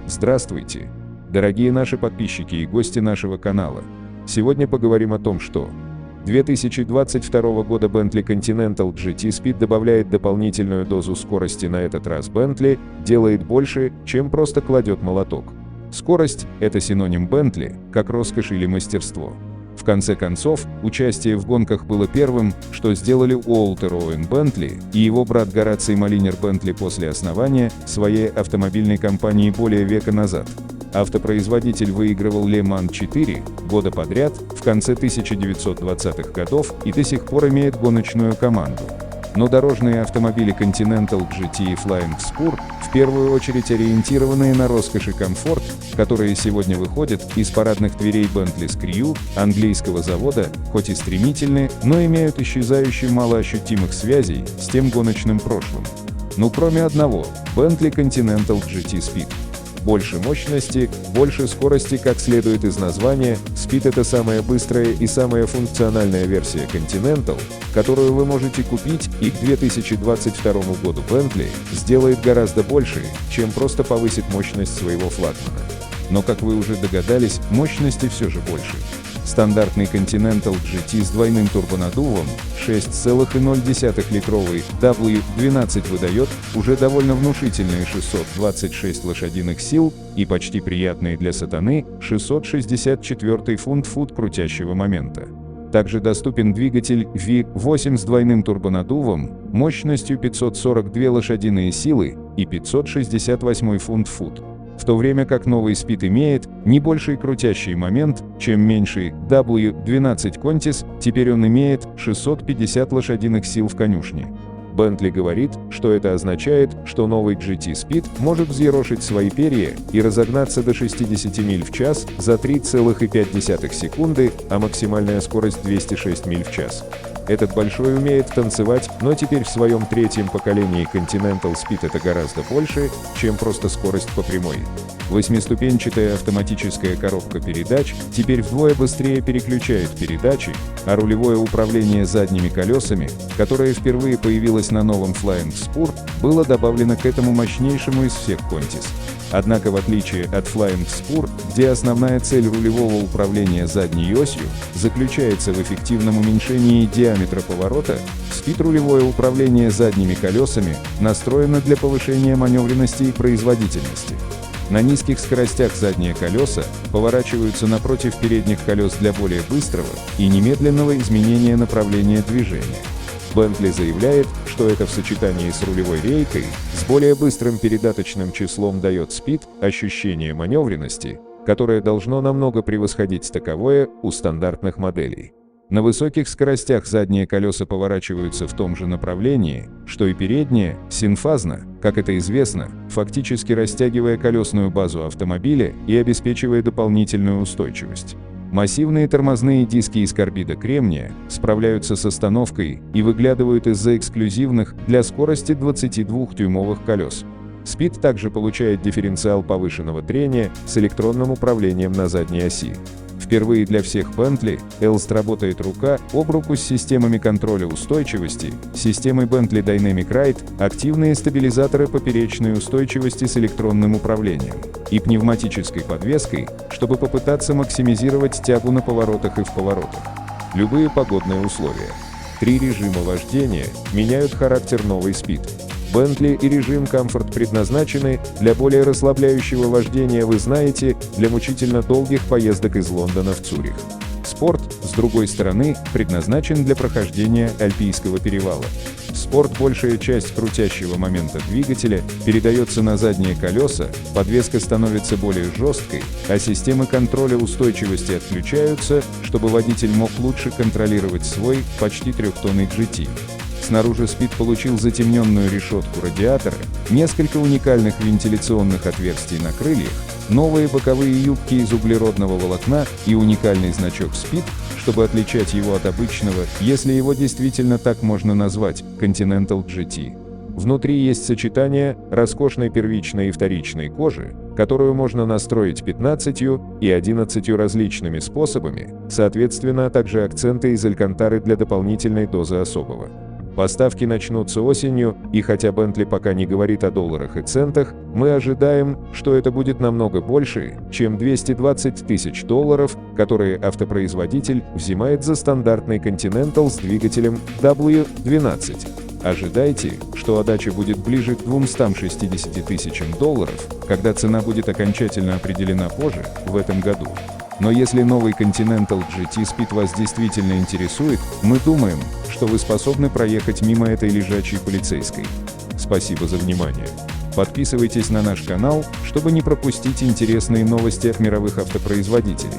Здравствуйте, дорогие наши подписчики и гости нашего канала. Сегодня поговорим о том, что 2022 года Bentley Continental GT Speed добавляет дополнительную дозу скорости. На этот раз Bentley делает больше, чем просто кладет молоток. Скорость – это синоним Bentley, как роскошь или мастерство. В конце концов, участие в гонках было первым, что сделали Уолтер Оуэн Бентли и его брат Гораций Малинер Бентли после основания своей автомобильной компании более века назад. Автопроизводитель выигрывал Le Mans 4 года подряд в конце 1920-х годов и до сих пор имеет гоночную команду. Но дорожные автомобили Continental GT и Flying Spur в первую очередь ориентированные на роскошь и комфорт, которые сегодня выходят из парадных дверей Bentley Crew, английского завода, хоть и стремительны, но имеют исчезающую мало ощутимых связей с тем гоночным прошлым. Ну кроме одного, Bentley Continental GT Speed. Больше мощности, больше скорости, как следует из названия. Speed — это самая быстрая и самая функциональная версия Continental, которую вы можете купить, и к 2022 году Bentley сделает гораздо больше, чем просто повысит мощность своего флагмана. Но, как вы уже догадались, мощности все же больше. Стандартный Continental GT с двойным турбонаддувом 6,0-литровый W12 выдает уже довольно внушительные 626 лошадиных сил и почти приятные для сатаны 664 фунт-фут крутящего момента. Также доступен двигатель V8 с двойным турбонаддувом мощностью 542 лошадиные силы и 568 фунт-фут. В то время как новый Speed имеет не больший крутящий момент, чем меньший W12 Contis, теперь он имеет 650 лошадиных сил в конюшне. Bentley говорит, что это означает, что новый GT Speed может взъерошить свои перья и разогнаться до 60 миль в час за 3,5 секунды, а максимальная скорость 206 миль в час. Этот большой умеет танцевать, но теперь в своем третьем поколении Continental Speed это гораздо больше, чем просто скорость по прямой. Восьмиступенчатая автоматическая коробка передач теперь вдвое быстрее переключает передачи, а рулевое управление задними колесами, которое впервые появилось на новом Flying Spur, было добавлено к этому мощнейшему из всех Contis. Однако в отличие от Flying Spur, где основная цель рулевого управления задней осью заключается в эффективном уменьшении диаметра поворота, Speed рулевое управление задними колесами настроено для повышения маневренности и производительности. На низких скоростях задние колеса поворачиваются напротив передних колес для более быстрого и немедленного изменения направления движения. Bentley заявляет, что это в сочетании с рулевой рейкой с более быстрым передаточным числом дает Speed ощущение маневренности, которое должно намного превосходить таковое у стандартных моделей. На высоких скоростях задние колеса поворачиваются в том же направлении, что и передние, синфазно, как это известно, фактически растягивая колесную базу автомобиля и обеспечивая дополнительную устойчивость. Массивные тормозные диски из карбида кремния справляются с остановкой и выглядывают из-за эксклюзивных для скорости 22-дюймовых колес. Speed также получает дифференциал повышенного трения с электронным управлением на задней оси. Впервые для всех Bentley ELST работает рука об руку с системами контроля устойчивости, системой Bentley Dynamic Ride, активные стабилизаторы поперечной устойчивости с электронным управлением и пневматической подвеской, чтобы попытаться максимизировать тягу на поворотах и в поворотах. Любые погодные условия. 3 режима вождения меняют характер новой Speed. Bentley и режим Comfort предназначены для более расслабляющего вождения, вы знаете, для мучительно долгих поездок из Лондона в Цюрих. Sport, с другой стороны, предназначен для прохождения Альпийского перевала. В Sport большая часть крутящего момента двигателя передается на задние колеса, подвеска становится более жесткой, а системы контроля устойчивости отключаются, чтобы водитель мог лучше контролировать свой почти 3-тонный GT. Снаружи Speed получил затемненную решетку радиатора, несколько уникальных вентиляционных отверстий на крыльях, новые боковые юбки из углеродного волокна и уникальный значок Speed, чтобы отличать его от обычного, если его действительно так можно назвать, Continental GT. Внутри есть сочетание роскошной первичной и вторичной кожи, которую можно настроить 15 и 11 различными способами, соответственно, а также акценты из алькантары для дополнительной дозы особого. Поставки начнутся осенью, и хотя Bentley пока не говорит о долларах и центах, мы ожидаем, что это будет намного больше, чем $220 тысяч, которые автопроизводитель взимает за стандартный Continental с двигателем W12. Ожидайте, что отдача будет ближе к $260 тысячам, когда цена будет окончательно определена позже, в этом году. Но если новый Continental GT Speed вас действительно интересует, мы думаем, что вы способны проехать мимо этой лежачей полицейской. Спасибо за внимание. Подписывайтесь на наш канал, чтобы не пропустить интересные новости от мировых автопроизводителей.